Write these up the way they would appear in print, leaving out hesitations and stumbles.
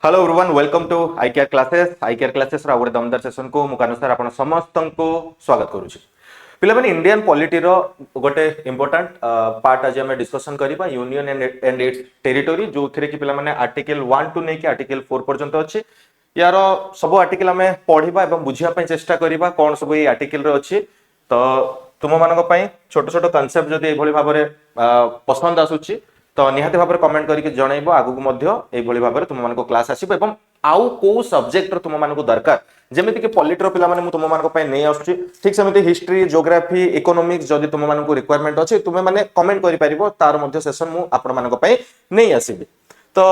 Hello everyone welcome to I care classes रा गोटे दमदार सेशन को मुझे अनुसार आप समस्त को स्वागत करुच्ची पिला माने इंडियन पॉलिटी रो गोटे इंपोर्टेंट पार्ट आज हम डिस्कशन करबा यूनियन एंड इट्स टेरिटोरी जो थरे कि पिला माने आर्टिकल 1 टू नहीं कि आर्टिकल 4 पर्यंत अछि यार सब आर्टिकल हमें पढ़िबा एवं बुझिया पय चेष्टा करबा कोन सब ए आर्टिकल रो अछि तो तुम मानक पय छोट छोट कांसेप्ट जदी एभली भाबरे पसंद आसुची तो निहाती भाव कमेंट करके जनइब आगु भाव तुम मान क्लास आसो एवं आउ को सब्जेक्ट तुम मान दरकार जमीक पॉलिटर पिला तुम मान नहीं आसुची ठीक सेमती हिस्ट्री ज्योग्राफी इकोनॉमिक्स जदि तुम मान रिक्वायरमेंट अच्छी तुम मैंने कमेंट कर तार सेशन मु आपण मानक नहीं आसबि तो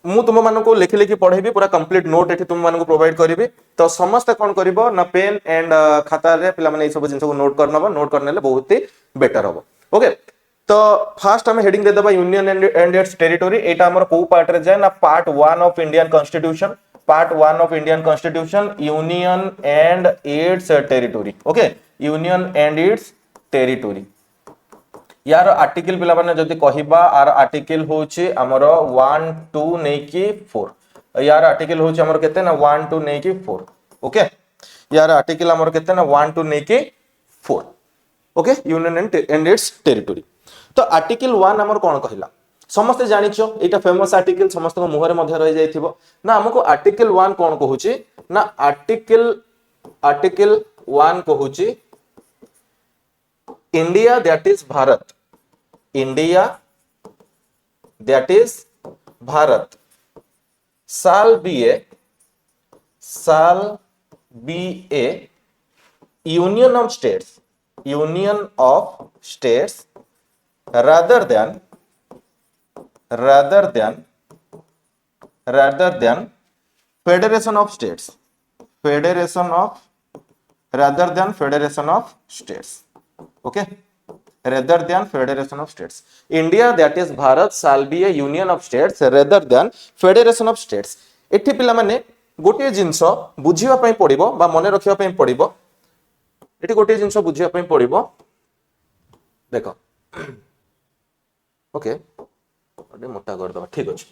मु तुम मान लिखि लिखि पढ़ेबी पूरा कंप्लीट नोट एठी तुम मान प्रोवाइड करी तो समस्त कौन कर ना पेन एंड खाता पिला माने सब जिन नोट करने बहुत ही बेटर हम ओके। तो फास्ट हम हेडिंग दे दबा यूनियन एंड इट्स टेरिटोरी एटा हमर को पार्ट रे जाय ना part 1 of Indian constitution union and it's territory okay union and it's territory यार आर्टिकल पिला माने जदी कहिबा आर आर्टिकल होची हमर 1 2 नै कि 4 यार आर्टिकल होची हमर केते ना 1 2 नै कि 4 ओके यार आर्टिकल हमर केते ना 1 2 नै कि 4 okay union and it's territory. तो आर्टिकल 1 हमर कोन कहिला समस्त जानिछो एटा फेमस आर्टिकल समस्त को मुहरे मध्य रह जाइथिबो ना हमको आर्टिकल 1 कोन कहूची ना आर्टिकल 1 कहूची India that is Bharat shall be a union of states rather than federation of states okay rather than federation of states India that is Bharat shall be a union of states rather than federation of states एठी पिला माने गोटे जिंस बुझिबा पई पड़िबो बा मने रखिबा पई पड़िबो एठी गोटे जिंस बुझिबा पई पड़िबो देखो ओके अरे मोटा कर दबा ठीक अछि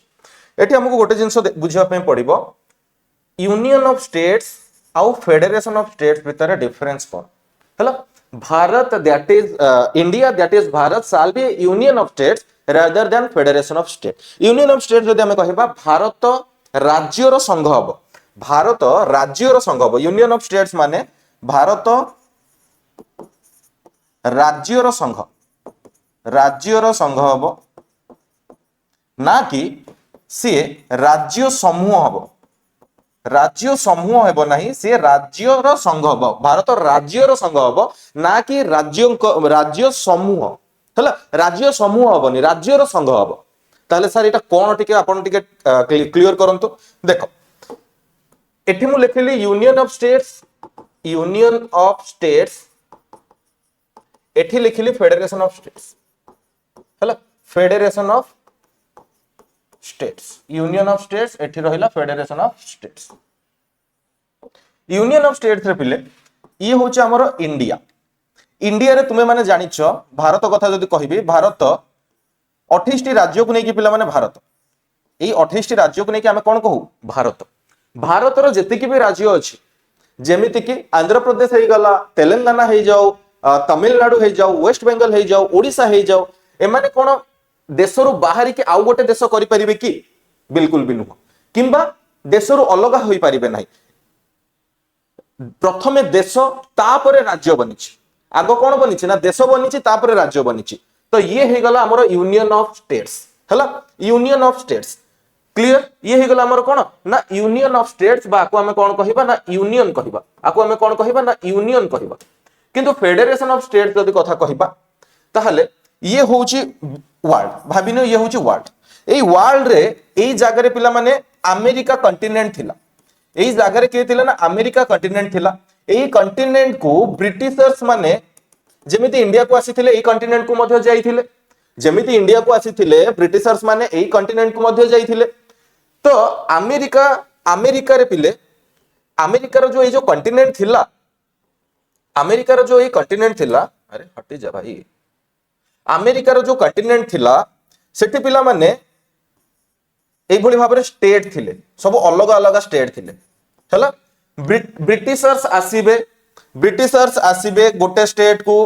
एठी हमको गोटे जिंस बुझिबा पई पड़िबो यूनियन ऑफ स्टेट्स आउ फेडरेशन ऑफ स्टेट्स भीतर डिफरेंस कोन हला Bharat that is India that is Bharat shall be union of states rather than federation of state union of states जदि हम कहिबा भारत राज्यर संघ हबो भारत राज्यर संघ हबो यूनियन ऑफ स्टेट्स माने भारत राज्यर संघ हबो ना कि सी राज्य समूह हेबो नहीं सी राज्यर संघ हबो भारत राज्यर संघ हबो ना कि राज्य समूह हला राज्य समूह हबोनी राज्यर संघ हबो ताले सर एटा कोन टिके आपण टिके क्लियर करंतु देखो एठी मु लिखली यूनियन ऑफ स्टेट्स एठी लिखली फेडरेशन ऑफ स्टेट्स हला federation of states union of states एठी रहिला federation of states union of states रे पिले ये होचे हमर इंडिया रे तुमे माने जानिछो भारत कथा जदी कहिबी भारत 28 टी राज्य को नेकी पिला माने भारत एई 28 टी राज्य को नेकी हमें कोन कहू भारत रो जेतिकी भी राज्य अछि जेमिति कि आंध्र प्रदेश हे गला तेलंगाना हे जाऊ तमिलनाडु हे जाऊ वेस्ट बंगाल हे जाऊ ओडिशा हे जाऊ ए माने कोन देशरु बाहरी के आउ गोटे देश करि परिबे कि बिल्कुल भी नुह किंबा देशरु अलग होई परिबे नाही प्रथमे देश तापरे राज्य बनिछि आगो कोन बनिछि ना देश बनिछि तापरे राज्य बनिछि तो ये हे गला हमरो यूनियन ऑफ स्टेट्स हला यूनियन ऑफ स्टेट्स क्लियर ये हे गला हमरो कोन ना यूनियन ऑफ स्टेट्स बा को हमें कोन कहिबा ना यूनियन कहिबा आको हमें कोन कहिबा ना यूनियन कहिबा किंतु फेडरेशन ऑफ स्टेट्स जदी कथा कहिबा ताहले ये होची वर्ल्ड भाबिनो ये होची वर्ल्ड एई वर्ल्ड रे एई जागा रे पिला माने अमेरिका कॉन्टिनेंट थिला एई जागा रे के थिला ना अमेरिका कॉन्टिनेंट थिला एई कॉन्टिनेंट को ब्रिटिशर्स माने जेमिति इंडिया को आसीथिले एई कॉन्टिनेंट को मध्य जाईथिले जेमिति इंडिया को आसीथिले ब्रिटिशर्स माने एई कॉन्टिनेंट को मध्य जाईथिले तो अमेरिका रे पिले अमेरिका रो जो एई जो कॉन्टिनेंट थिला अमेरिका रो जो एई कॉन्टिनेंट थिला अरे हटि जा भाई अमेरिका रो जो कॉन्टिनेंट थिला सेठी पिला माने एभली भाव स्टेट थिले सब अलग अलग स्टेट थिले हला ब्रिटिशर्स आसीबे गोटे स्टेट को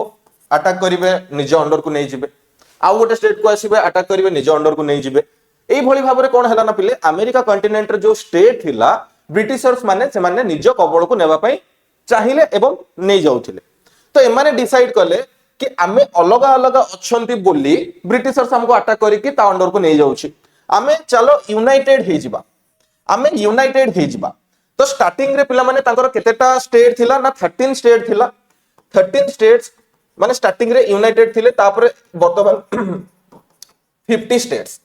अटैक करिवे निज अंडर को नहीं जिबे आउ गोटे स्टेट को आसीबे अटैक करिवे निज अंडर को नहीं जिबे एई भली भाबरे कोन हला ना पिले अमेरिका कंटिनेंट रे जो स्टेट थिला ब्रिटिशर्स माने से माने निज कबळ को नेबा पई चाहिले एवं नहीं जाउथिले तो एमाने डिसाइड कले कि आमे अलग अलग अच्छंती बोली ब्रिटिशर्स हमको अटैक करिकि ता अंडर को नहीं जाउछि आमे चलो यूनाइटेड हे जिबा आमे यूनाइटेड हे जिबा तो स्टार्टिंग रे पिला माने तांकर केतेटा स्टेट थिला ना 13 स्टेट थिला 13 स्टेट्स माने स्टार्टिंग रे यूनाइटेड थिले तापरे वर्तमान 50 स्टेट्स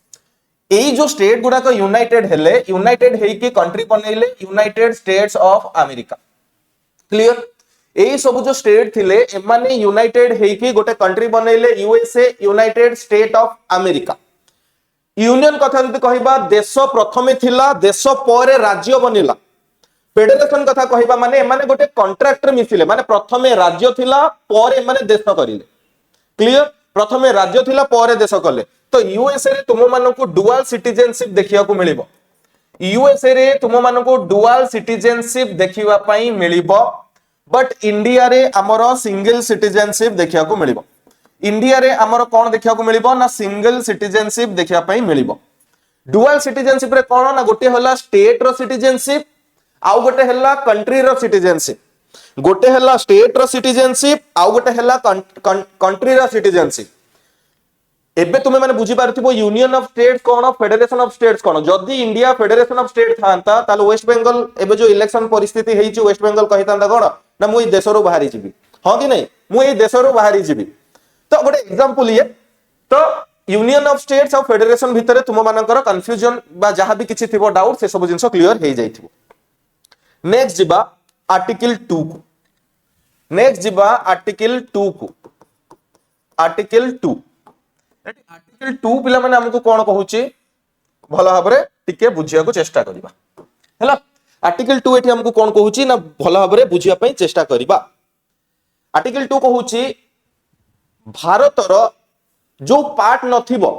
एई जो स्टेट गुडा को यूनाइटेड हेले यूनाइटेड हेई की कंट्री बनेले United States of America clear एई सब जो स्टेट थिले एमाने यूनाइटेड हेई की गोटे कंट्री बनेले USA United state of America union कथा जदि कहिबा देश प्रथमे थिला देश परे राज्य बनिला फेडरेशन कथा कहिबा माने एमाने गोटे कॉन्ट्रैक्ट रे मिसिले माने प्रथमे राज्य थिला परे एमाने देश करिले क्लियर प्रथमे राज्य थिला परे देश कले तो यूएसए रे तुम मानको डुअल सिटीजनशिप देखिया को मिलिबो यूएसए रे तुम मानको डुअल सिटीजनशिप देखिबा पई मिलिबो बट इंडिया रे हमरो सिंगल सिटीजनशिप देखिया को मिलिबो इंडिया रे हमरो कोन देखिया को मिलिबो ना सिंगल सिटीजनशिप देखिया पई मिलिबो डुअल सिटीजनशिप रे कोन ना गोटे होला स्टेट रो सिटीजनशिप आउ गोटे हल्ला कंट्री रो सिटीजनशिप गोटे हल्ला स्टेट रो सिटीजनशिप आउ गोटे हल्ला कंट्री रो सिटीजनशिप एबे तुमे माने बुझी पारथिबो यूनियन ऑफ स्टेट्स कोन फेडरेशन ऑफ स्टेट्स कोन जदी इंडिया फेडरेशन ऑफ स्टेट थांता ताले वेस्ट बंगाल एबे जो इलेक्शन परिस्थिति हेची वेस्ट बंगाल कहितांदा कोन ना मुई देशरो बाहरी जिबी हां कि नहीं मुई देशरो बाहरी जिबी तो गोटे एग्जांपल ये तो यूनियन ऑफ स्टेट्स और फेडरेशन भितरे तुम मानकर कंफ्यूजन बा जहां भी किछि थिबो डाउट से सब जिंस क्लियर हे जाइथिबो नेक्स्ट जिबा आर्टिकल 2 को नेक्स्ट जिबा आर्टिकल 2 को आर्टिकल 2 आर्टिकल 2 पिला माने हमको कोन कहूची भला भाबरे टिके बुझिया को चेष्टा करिबा हैला आर्टिकल 2 एठी हमको कोन कहूची ना भला भाबरे बुझिया पई चेष्टा करिबा आर्टिकल 2 कहूची भारतर जो पार्ट नथिबो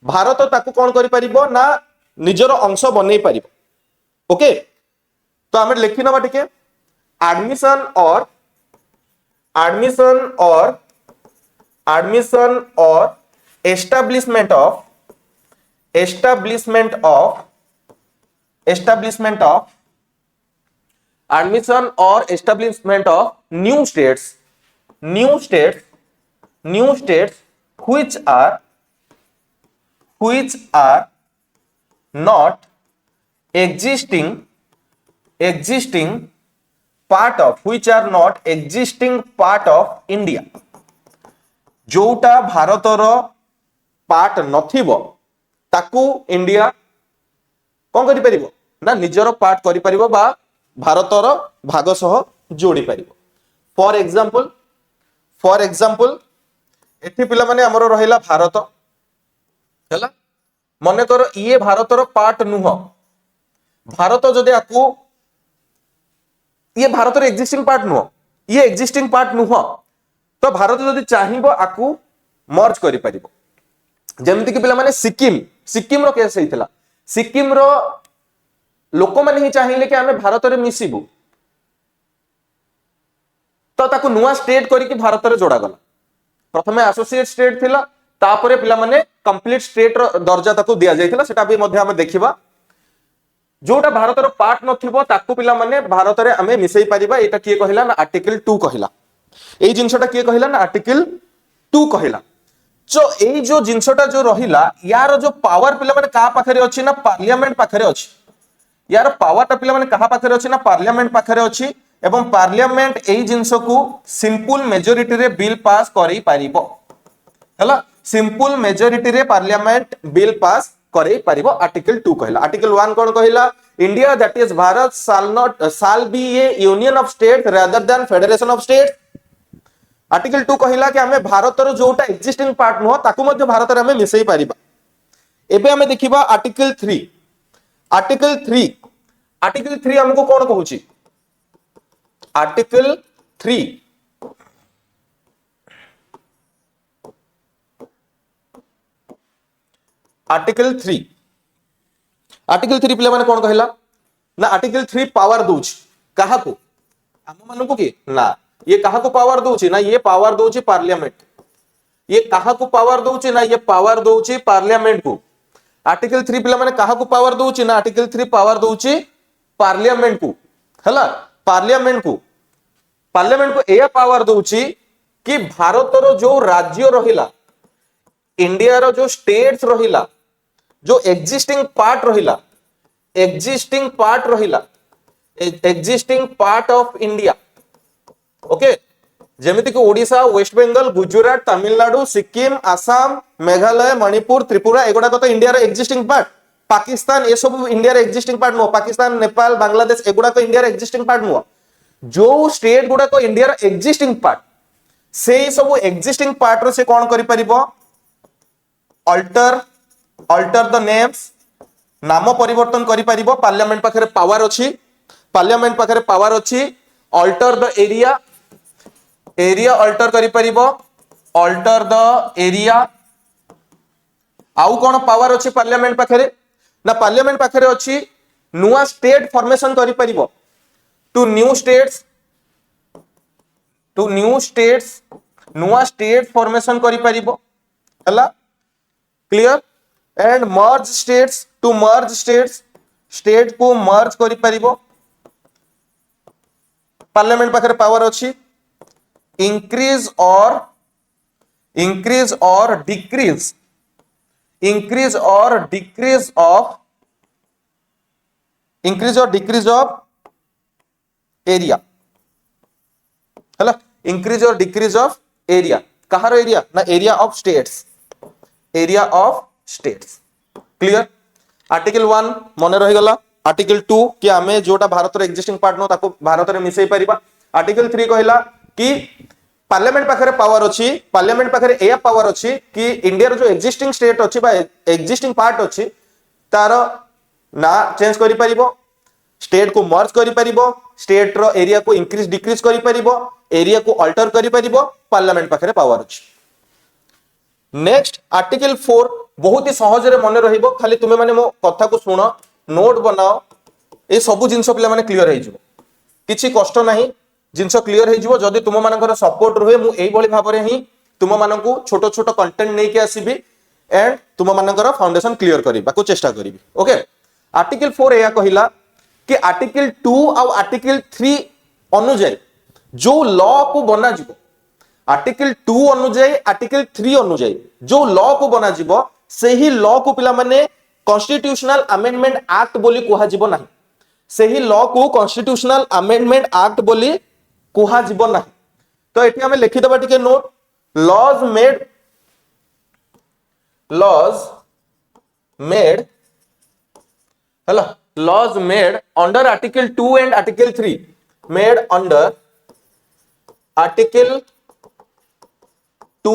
भारत ताकू कोन करि परिबो ना निजर अंश बनै परिबो ओके तो हमें लिखी नबा टिके एडमिशन और establishment of admission or establishment of new states which are not existing part of India जोटा भारतर पार्ट नथिबो ताकू इंडिया कोन करि परिबो ना निजरो पार्ट करि परिबो बा भारतर भाग सह जोड़ी परिबो फॉर एग्जांपल एथि पिला माने हमरो रहिला भारत हैला मने कर ये भारतर पार्ट नुह भारत जदि आकू ये भारतर एक्जिस्टिंग पार्ट नुह ये एक्जिस्टिंग पार्ट नुह तो भारत जदि चाहिबो आकू मर्ज करि परिबो जेमति कि पिला माने सिक्किम रो केस हेतिला सिक्किम रो लोक माने ही चाहिले कि हमें भारत रे मिसिबु तो ताकू नुआ स्टेट करी कि भारत रे जोड़ा गला प्रथमे एसोसिएट स्टेट थिला तापरे पिला माने कंप्लीट स्टेट रो दर्जा ताकू दिया जायतिला सेटा भी मध्ये हमें देखिबा जोटा भारत रो पार्ट नथिबो ताकू पिला माने भारत रे हमें मिसई परिबा एटा किए कहिला ना आर्टिकल 2 कहिला एई जिंसटा किए कहिला ना आर्टिकल 2 कहिला जो एई जो जिंसटा जो रहिला यार जो पावर पिला माने का पाखरे अछि ना पार्लियामेंट पाखरे अछि यार पावर ता पिला माने कहा पाखरे अछि ना पार्लियामेंट पाखरे अछि एवं पार्लियामेंट एई जिंस को सिंपल मेजॉरिटी रे बिल पास करै पारिबो हला सिंपल मेजॉरिटी रे पार्लियामेंट बिल पास करै पारिबो आर्टिकल 2 कहिला आर्टिकल 1 कोन कहिला India that is Bharat shall be a union of states rather than federation of states article 2 कहिला कि हमें भारतर जोटा एक्जिस्टिंग पार्ट नो ताकू मध्ये भारत रे हमें मिसई पारिबा एबे हमें देखिबा आर्टिकल 3 हमको कोन कहूची आर्टिकल 3 आर्टिकल 3 पिला माने कोन कहला ना आर्टिकल 3 पावर दूच कहा को हम मानन को कि ना ये कहा को पावर दूची ना ये पावर दूची पार्लियामेंट ये कहा को पावर दूची ना ये पावर दूची पार्लियामेंट को आर्टिकल 3 पिला माने कहा को पावर दूची ना आर्टिकल 3 पावर दूची पार्लियामेंट को हला पार्लियामेंट को एया पावर दूची कि भारतर जो राज्य रहिला इंडिया रो जो स्टेट्स रहिला जो existing part of India okay जेमिति कि ओडिशा वेस्ट बेंगल गुजरात तमिलनाडु सिक्किम आसाम मेघालय मणिपुर त्रिपुरा एगुड़ा तो इंडिया रो एक्जिस्टिंग पार्ट पाकिस्तान ये सब इंडिया रो एक्जिस्टिंग पार्ट नो पाकिस्तान नेपाल बांग्लादेश एगुड़ा तो इंडिया रो एक्जिस्टिंग पार्ट नो जो स्टेट गुड़ा को इंडिया रो एक्जिस्टिंग पार्ट से सब एक्जिस्टिंग पार्ट रो से कौन करि परिबो अल्टर द नेम्स नाम परिवर्तन करि परिबो पार्लियामेंट पाखरे पावर अछि अल्टर द एरिया अल्टर करि परिबो अल्टर द एरिया आउ कोन पावर अछि पार्लियामेंट पाखरे ना पार्लियामेंट पाखरे अछि नुआ स्टेट फॉर्मेशन करि परिबो टू न्यू स्टेट्स नुआ स्टेट फॉर्मेशन करि परिबो हला clear and merge states to merge state को मर्ज करि परिबो पार्लियामेंट पाखरे पावर अछि increase or decrease of area हला increase or decrease of area कहार एरिया ना area of states clear article 1 मन रही गला आर्टिकल 2 कि आमे जोटा भारत रो एक्जिस्टिंग पार्ट नो ताको भारत रे मिसई परिबा आर्टिकल 3 कहला कि पार्लियामेंट पाखरे पावर अछि पार्लियामेंट पाखरे एया पावर अछि कि इंडिया रो जो एक्जिस्टिंग स्टेट अछि बा एक्जिस्टिंग पार्ट अछि तार ना चेंज करि परिबो स्टेट को मर्ज करि परिबो स्टेट रो एरिया को इंक्रीज डिक्रीज करि परिबो एरिया को अल्टर करि परिबो पार्लियामेंट पाखरे पावर अछि नेक्स्ट आर्टिकल 4 बहुत ही सहज रे मन रहिबो खाली तुमे माने मो कथा को सुनो नोट बनाओ ए सब जिंस पिला माने क्लियर हे जिवो किछि कष्ट नाही जिंस क्लियर हे जिवो जदी तुम मानकर सपोर्ट रहे मु एई भली भाबरे ही तुम मानकू छोटो छोटो कंटेंट नै के आसीबी एंड तुम मानकर फाउंडेशन क्लियर करबा को चेष्टा करबी ओके आर्टिकल 4 एया कहिला कि आर्टिकल 2 और आर्टिकल 3 अनुଯାयी जो लॉ को बना जिवो आर्टिकल 2 अनुଯାयी आर्टिकल 3 अनुଯାयी जो लॉ को बना जिवो सेही लॉ को पिला माने कॉन्स्टिट्यूशनल अमेंडमेंट एक्ट बोली कुहा जिवो नाही सेही लॉ को कॉन्स्टिट्यूशनल अमेंडमेंट एक्ट बोली कुहा जिवो नाही तो एठी हमें लिखि दबा टिके note laws made under article 2 and article 3 made under article 2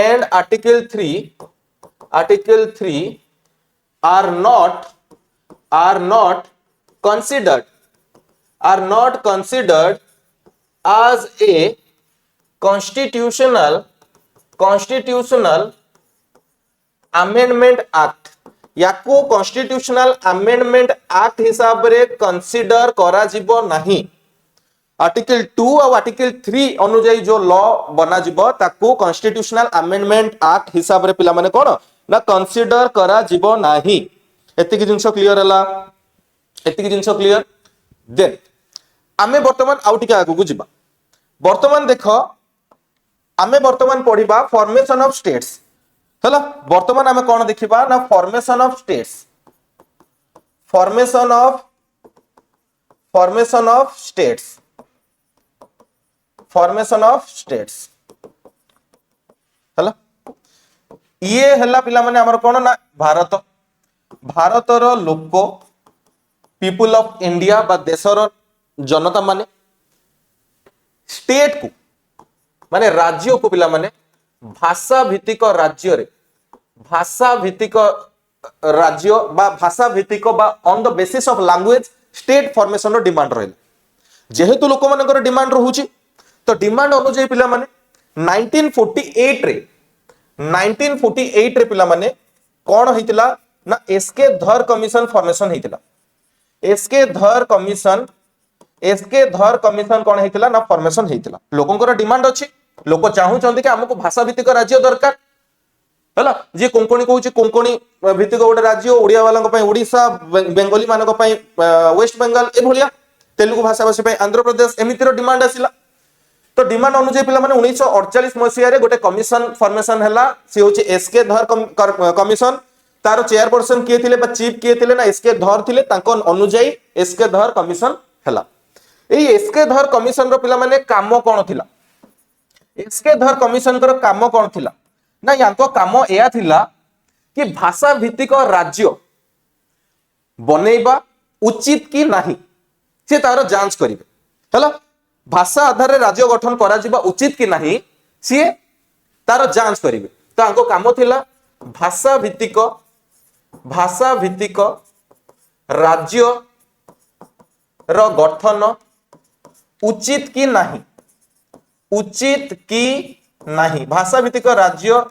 and article 3 are not considered as a constitutional amendment act याको constitutional amendment act हिसाब रे कंसीडर करा जिवो नाही आर्टिकल 2 और आर्टिकल 3 अनुଯାयी जो लॉ बना जिवो ताको कॉन्स्टिट्यूशनल अमेंडमेंट एक्ट हिसाब रे पिला माने कोन ना कंसीडर करा जिवो नाही एति कि जिंस क्लियर हला एति कि जिंस क्लियर देन आमे वर्तमान आउट के आगु जिबा वर्तमान देखो आमे वर्तमान पढिबा फॉर्मेशन ऑफ स्टेट्स हला वर्तमान आमे कोन देखिबा ना फॉर्मेशन ऑफ स्टेट्स हला ये हला पिला माने हमर कोन ना भारतर लोक पीपुल ऑफ इंडिया बा देशर जनता माने स्टेट को माने राज्य को पिला माने भाषा भित्तिक राज्य बा भाषा भित्तिक बा on the basis of language state formation रो डिमांड रहले जेहेतु लोक मानकर डिमांड रहूची तो डिमांड अनुଯାयी पिला माने 1948 रे पिला माने कोन हितला ना एसके धर कमिशन फॉर्मेशन हेतिला एसके धर कमिशन कौन हेतिला ना फॉर्मेशन हेतिला लोकंकर डिमांड अछि लोक चाहूचंदी कि हमको भाषा भित्तिक राज्य दरकार हला जे कोंकणी कहूची कोंकणी भित्तिक गोटे राज्य ओडिया वाला ओडिशा बेंगली मान वेस्ट बेंगल ए भलिया तेलुगु भाषाभाषी आंध्र प्रदेश एमितिर डिमांड आसिला तो डिमांड अनुसार पिला माने 1948 मसिया रे गोटे कमिशन फॉर्मेशन हैला से होची एसके धर कमिशन तार चेयरपर्सन किए थिले बा चीफ किए थिले ना एसके धर थिले तांको अनुसार एसके धर कमिशन हैला एई एसके धर कमिशन रो पिला माने काम कोन थिला एसके धर कमिशन कर काम कोन थिला ना यांको काम एया थिला कि भाषा भित्तिक राज्य बनेइबा उचित कि नाही से तार जांच करिवे हला भाषा आधार रे राज्य गठन करा जिबा उचित कि नाही से तार जांच करिवे तो आंको काम थिला भाषा भित्तिक राज्य रो गठन उचित कि नाही भाषा भित्तिक राज्य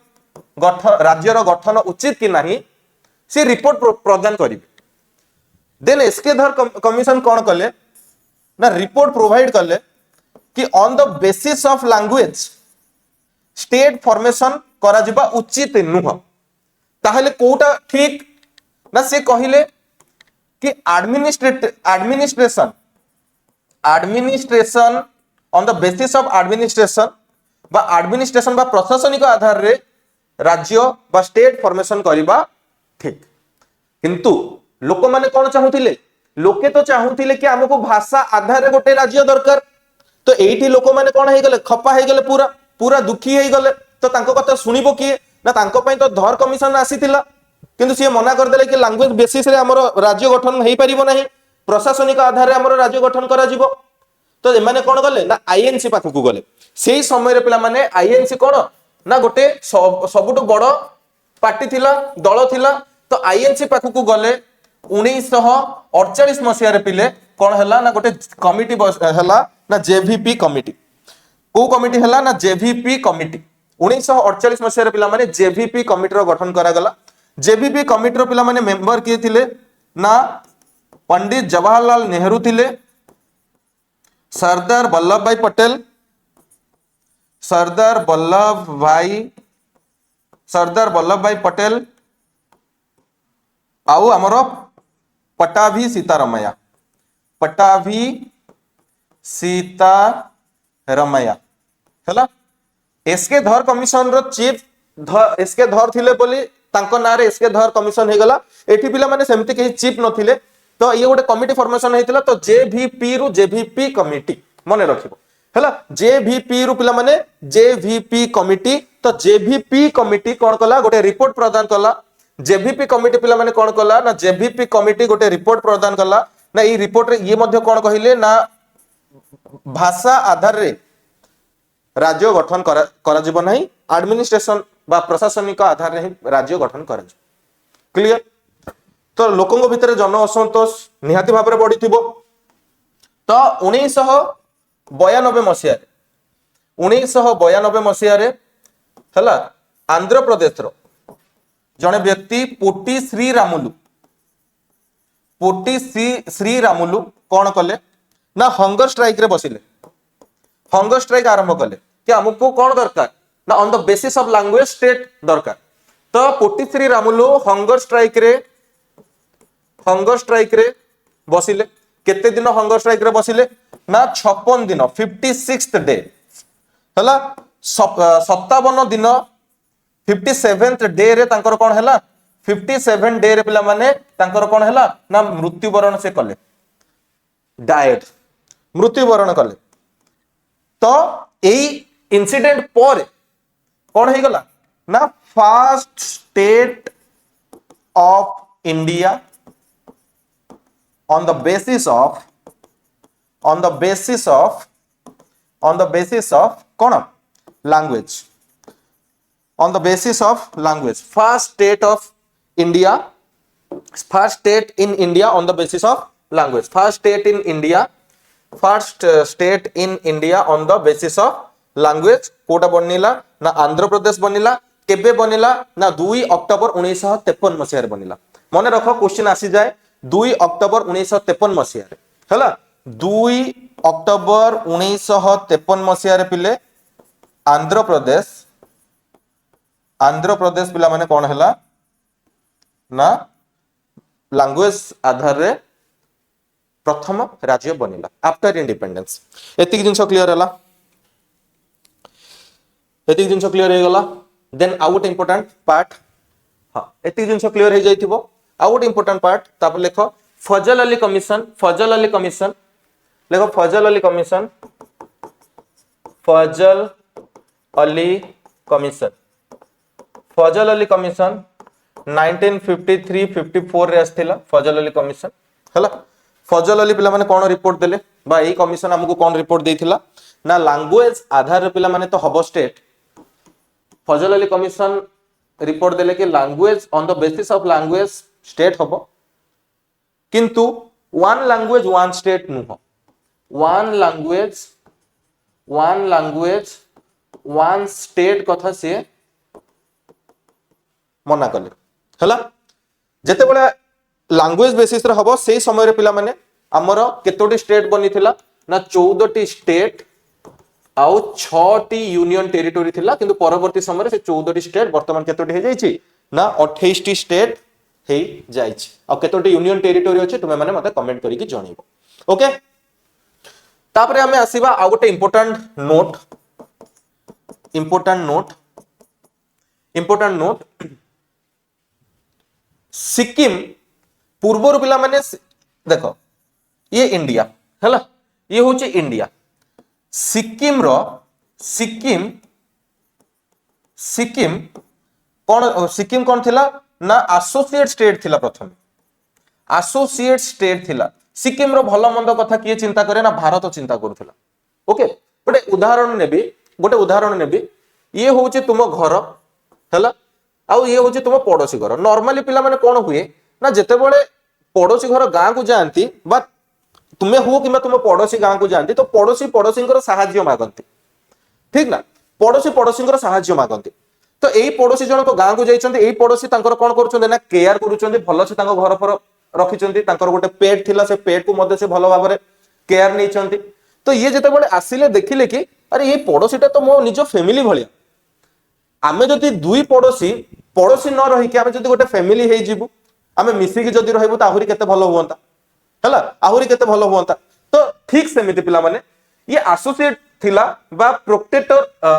रो गठन उचित कि नाही से रिपोर्ट प्रदान करिवे देन एसके धर कमिशन कौन कले ना रिपोर्ट प्रोवाइड कले कि on the basis of language state formation करा जिबा उचित नुह ताहले कोटा ठीक ना से कहिले कि administration on the basis of administration बा प्रशासनिक आधार रे राज्य बा स्टेट फॉर्मेशन करिबा ठीक किंतु लोक माने कौन चाहूतिले लोके तो चाहूतिले कि हमको भाषा आधार रे गोटे राज्य दरकार तो एठी लोक माने कौन हे गले खपा हे गले पूरा पूरा दुखी हे गले तो तांको कथा सुनिबो किए ना तांको पई तो धर कमिशन आसीतिला किंतु से मना कर देले कि लैंग्वेज बेसिस रे हमर राज्य गठन हेई परिबो नाही प्रशासनिक आधार रे हमर राज्य गठन करा जिवो तो एमाने कौन गले ना आईएनसी पाखकु गले सेही समय रे पिला माने आईएनसी कौन ना गोटे सबुटो बड़ पार्टी थिला दल थिला तो आईएनसी पाखकु गले 1948 मसिया रे पिले कौन हैला ना गोटे कमिटी हैला ना जेवीपी कमिटी को कमिटी हैला ना जेवीपी कमिटी 1948 मसिया रे पिला माने जेवीपी कमिटी रो गठन करा गला जेवीपी कमिटी रो पिला माने मेंबर किए थिले ना पंडित जवाहरलाल नेहरू थिले सरदार वल्लभ भाई पटेल आउ हमरो पटाभी सीतारमैया हैला एसके धर कमिशन रो चीफ एसके धर थिले बोली तांको नारे एसके धर कमिशन हे गला एठी पिला माने सेमति के चीफ नथिले तो ये गोटे कमिटी फॉर्मेशन हेतिला तो जेवीपी रु जेवीपी कमिटी मने रखिबो हैला जेवीपी रु पिला माने जेवीपी कमिटी तो जेवीपी कमिटी कोन कला गोटे रिपोर्ट प्रदान कला जेवीपी कमिटी पिला माने कोन कला ना जेवीपी कमिटी गोटे रिपोर्ट प्रदान कला ना ई रिपोर्ट रे ये मध्य कोन कहिले ना भाषा आधार रे राज्य गठन करा जिवो नाही एडमिनिस्ट्रेशन बा प्रशासनिक आधार रे राज्य गठन करा जिवो क्लियर तो लोकंग भितर जन असंतोष निहाती भाबरे बढ़िथिबो तो 1992 मसिया रे हला आंध्र प्रदेश रो जने व्यक्ति पोटी श्री रामुलु कौन कले ना हंगर स्ट्राइक रे बसिले हंगर स्ट्राइक आरंभ कले कि हमको कौन दरकार ना on the basis of language state दरकार तो पोटी श्री रामुलु हंगर स्ट्राइक रे बसिले केते दिन हंगर स्ट्राइक रे बसिले ना 56 दिन 56th डे हला 57 दिन 57th डे रे तांकर कोन हैला 57 डे रे पिला माने तांकर कोन हैला ना मृत्युवरण से कले डायट मृत्युवरण कले तो एई इंसिडेंट पर कोन हे गला ना first state of India on the basis of कौन language on the basis of language first state in India on the basis of language first state in India on the basis of language कोटा बनिला ना आंध्र प्रदेश बनिला केबे बनिला ना 2 October 1953 मसिया रे बनिला मन रख question आसी जाए 2 अक्टोबर 1953 मसीह है 2 अक्टोबर 1953 मसीह पिले आंध्र प्रदेश पिला माने कौन है ना लैंग्वेज आधार रे प्रथम राज्य बनिला आफ्टर इंडिपेंडेंस। एतिक जिंस क्लियर है एतिक जिंस क्लियर हो गला। देन आउ गोटे इंपोर्टेंट पार्ट हाँ एतिक जिंस क्लियर हो जाइथिबो। आउ गोटे इंपोर्टेंट पार्ट तापर लेख फजल अली कमिशन लेख फजल अली कमिशन फजल अली कमिशन 1953-54 रे आस्थिला फजल अली कमिशन हैला। फजल अली पिला माने कोन रिपोर्ट देले बा एई कमिशन हमकु कोन रिपोर्ट देथिला ना लैंग्वेज आधार पिला माने तो हबो state. Fazal Ali commission report देले कि language on the basis of language state हबो किंतु वन लैंग्वेज वन स्टेट नुह वन लैंग्वेज वन स्टेट कथा से मना कले हैला। जेते बळे लैंग्वेज बेसिस रे हबो सेही समय रे पिला माने हमर केतोटी स्टेट बनिथिला ना 14 टी स्टेट आउ 6 टी यूनियन टेरिटोरी थिला किंतु परवर्ती समय रे से 14 टी स्टेट वर्तमान केतोटी हे जाईछि ना 28 टी स्टेट हे जाईछि। आ केतोटी यूनियन टेरिटोरी अछि तुमे माने मते कमेंट करिकि जणैबो ओके। तापरे हमें आसीबा आ गोटे इंपोर्टेंट नोट सिक्किम पूर्व पिला माने देखो ये इंडिया हैला ये होची इंडिया सिक्किम कौन थिला ना एसोसिएट स्टेट थिला। प्रथम एसोसिएट स्टेट थिला सिक्किम रो भलो मंद कथा किए चिंता करे ना भारत चिंता करूथिला ओके। गोटे उदाहरण नेबी ये होची तुम घर हैला आउ ये होची तुम पड़ोसी घर। नॉर्मली पिला माने कोन हुए ना जेते बळे पड़ोसी घर गां को जानती बा तुम्हें हो कि तुम पड़ोसी गां को जानती तो पड़ोसी साहाଯ୍य मागंती ठीक ना पड़ोसी साहाଯ୍य मागंती। तो यही पड़ोसी जन को गां को जाइछन्ते यही पड़ोसी तांकर कोन करूछन्ते ना केयर करूछन्ते भलो से तांको घर पर रखिछन्ते तांकर गोटे पेट थिला से पेट को मध्य से भलो भाबरे केयर नैछन्ते। तो ये जेते बळे आसिले देखिले कि अरे ये पड़ोसीटा तो मो निजो फैमिली भलिया आमे जदि दुई पड़ोसी न रही कि आमे जदि गोटे फैमिली हे जिवु आमे मिसिकी जदि रहबु त आहुरी केते भलो हुवंता हैला आहुरी केते भलो हुवंता। तो ठीक सेमिति पिला माने ये एसोसिएट थिला बा प्रोटेक्टर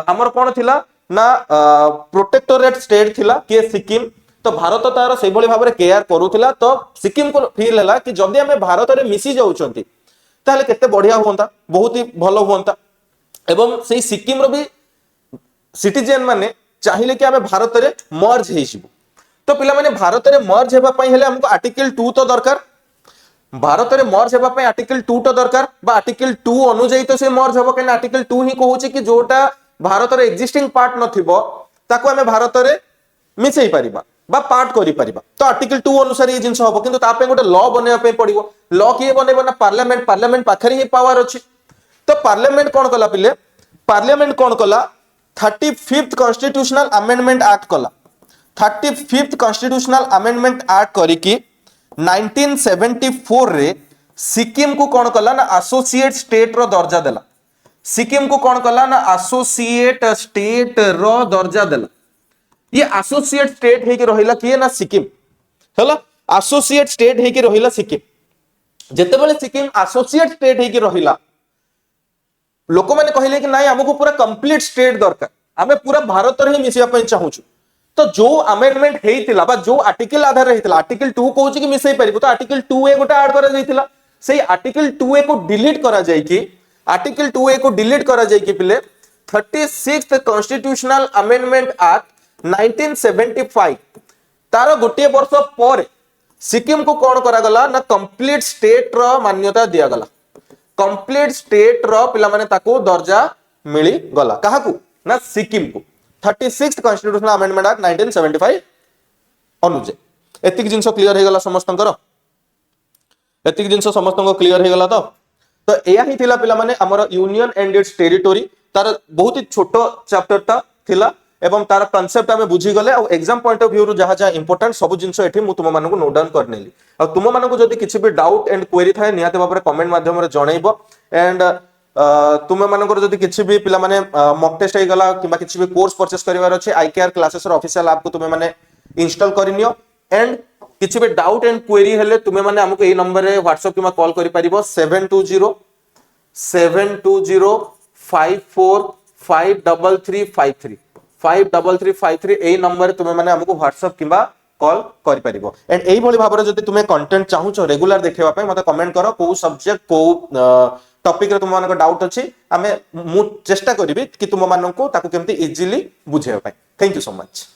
हमर कोन थिला ना प्रोटेक्टोरेट स्टेट थिला के सिक्किम। तो भारत तार से भली भाबरे केयर करूथिला तो सिक्किम को फील हला कि जदि आमे भारत रे मिसी जाउछंती ताले केते बढ़िया हुवंता बहुत ही भलो हुवंता। एवं सेही सिक्किम रो भी सिटीजन माने चाहिले कि आमे भारत रे मर्ज हेसिबु। तो पिला माने भारत रे मर्ज हेबा पई हेले हमको आर्टिकल 2 तो दरकार भारत रे मर्ज हेबा पई आर्टिकल 2 तो दरकार बा आर्टिकल 2 अनुଯାयी तो से मर्ज हेबो कि आर्टिकल 2 ही कहूची कि जोटा भारत रे एक्जिस्टिंग पार्ट नथिबो ताको आमे भारत रे मिसेई परिबा बा पार्ट करि परिबा। तो आर्टिकल 2 अनुसार ये जिंस होबो किंतु तापे गोटे लॉ बनेबा पई पड़िबो। लॉ किए बनेबो ना पार्लियामेंट पाखरी ही पावर अछि। तो पार्लियामेंट कोन कला पिले पार्लियामेंट कोन कला 35th कॉन्स्टिट्यूशनल अमेंडमेंट एक्ट कला 35th कॉन्स्टिट्यूशनल अमेंडमेंट एक्ट करिकि 1974 रे सिक्किम को कौन कला ना एसोसिएट स्टेट रो दर्जा देला। सिक्किम को कौन कला ना एसोसिएट स्टेट रो दर्जा देला। ये एसोसिएट स्टेट हे कि रहिला किए ना सिक्किम हैला एसोसिएट स्टेट हे कि रहिला सिक्किम। जेते बेले सिक्किम एसोसिएट स्टेट हे कि रहिला लोक माने कहिले कि नाही हमको पूरा कंप्लीट स्टेट दरकार आमे पूरा भारत रे ही मिसिया पई चाहूछु। तो जो अमेंडमेंट हेइतिला बा जो आर्टिकल आधार हेइतिला आर्टिकल 2 कहूची कि मिसई परिबो तो आर्टिकल 2A गोटा ऐड करा जाइतिला सेही आर्टिकल 2A को डिलीट करा जाय कि आर्टिकल 2A को डिलीट करा जाय कि पिले 36th कॉन्स्टिट्यूशनल अमेंडमेंट एक्ट 1975 तार गोटे वर्ष पर सिक्किम को कौन करा गला ना कंप्लीट स्टेट रो मान्यता दिया गला। कंप्लीट स्टेट रो पिला माने ताको दर्जा मिली गला काहाकू ना सिक्किम को 36th कॉन्स्टिट्यूशनल अमेंडमेंट एक्ट 1975 अनुजे। एतिक जिंस क्लियर हे गला समस्तंकर एतिक जिंस समस्तंको क्लियर हे गला तो एया ही थिला पिला माने हमर यूनियन एंड इट्स टेरिटोरी तार बहुत ही छोटो चैप्टर ता थिला एवं तार कॉन्सेप्ट आम बुझीगले और एग्जाम पॉइंट ऑफ व्यू रु जहाँ जहाँ इंपोर्टेंट सब जिन तुम मानक नोट डाउन करनेली और तुम मानक जब किसी भी डाउट एंड क्वेरी थाए निहाती भाव में कमेंट माध्यम जनइब एंड तुम मानकर जब किसी भी पिला माने मॉक टेस्ट हो गला कि किसी भी कोर्स परचेस करिवार अछि आईकेआर क्लासेस ऑफिशियल ऐप को तुम माने इंस्टॉल करनियो एंड किसी भी डाउट एंड क्वेरी हेले तुम माने हमको एई नंबर रे व्हाट्सएप किमा कॉल करि परिबो 720 53353 एई नंबर तुम माने हमको व्हाट्सएप किमा कॉल करि परिबो एंड एई भली भाबरे जदि तुम कंटेंट चाहूचो रेगुलर देखैबा पय मते कमेंट करो को सब्जेक्ट को टॉपिक रे तुम मानक डाउट अछि आमे मु चेष्टा करिबि कि तुम मानक ताकू केमति इजीली बुझेबा पय थैंक यू सो मच।